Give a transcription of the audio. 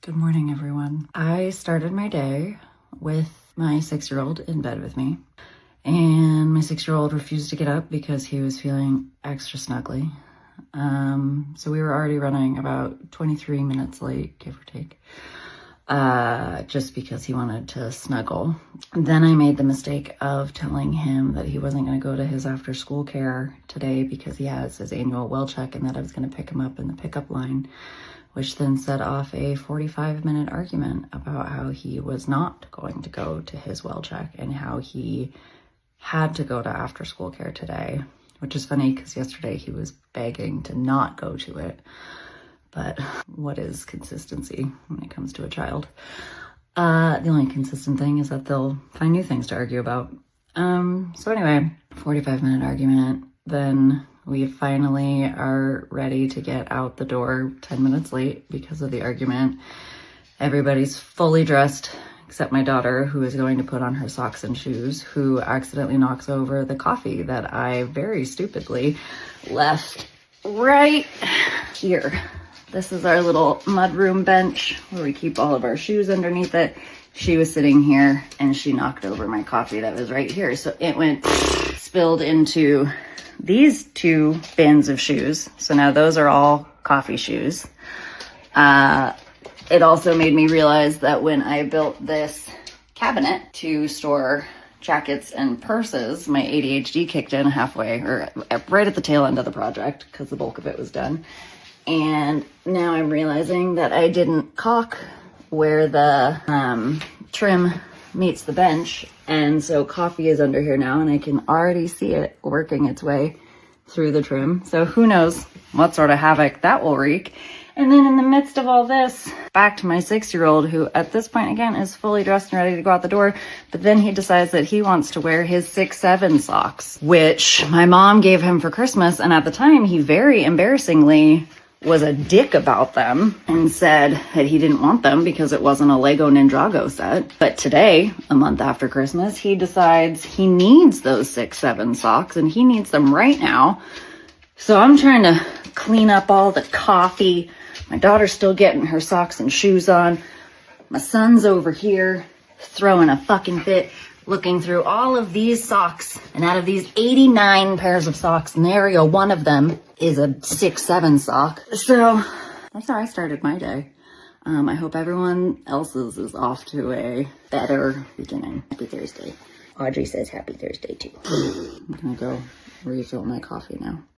Good morning, everyone. I started my day with my 6-year-old in bed with me, and my 6-year-old refused to get up because he was feeling extra snuggly. So we were already running about 23 minutes late, give or take, just because he wanted to snuggle. Then I made the mistake of telling him that he wasn't going to go to his after school care today because he has his annual well check and that I was going to pick him up in the pickup line, which then set off a 45-minute argument about how he was not going to go to his well check and how he had to go to after school care today, which is funny because yesterday he was begging to not go to it. But what is consistency when it comes to a child? The only consistent thing is that they'll find new things to argue about. So anyway, 45-minute argument. Then we finally are ready to get out the door 10 minutes late because of the argument. Everybody's fully dressed except my daughter, who is going to put on her socks and shoes, who accidentally knocks over the coffee that I very stupidly left right here. This is our little mudroom bench where we keep all of our shoes underneath it. She was sitting here and she knocked over my coffee that was right here. So it went spilled into these two bins of shoes. So now those are all coffee shoes. It also made me realize that when I built this cabinet to store jackets and purses, my ADHD kicked in halfway, or right at the tail end of the project, because the bulk of it was done. And now I'm realizing that I didn't caulk where the trim meets the bench. And so coffee is under here now, and I can already see it working its way through the trim. So who knows what sort of havoc that will wreak. And then in the midst of all this, back to my 6-year-old, who at this point, again, is fully dressed and ready to go out the door. But then he decides that he wants to wear his 6-7 socks, which my mom gave him for Christmas. And at the time, he very embarrassingly was a dick about them and said that he didn't want them because it wasn't a Lego Ninjago set. But today, a month after Christmas, he decides he needs those 6-7 socks and he needs them right now. So I'm trying to clean up all the coffee. My daughter's still getting her socks and shoes on. My son's over here throwing a fucking fit, looking through all of these socks. And out of these 89 pairs of socks, nary a one of them is a 6-7 sock. So that's how I started my day. I hope everyone else's is off to a better beginning. Happy Thursday. Audrey says happy Thursday too. I'm gonna go refill my coffee now.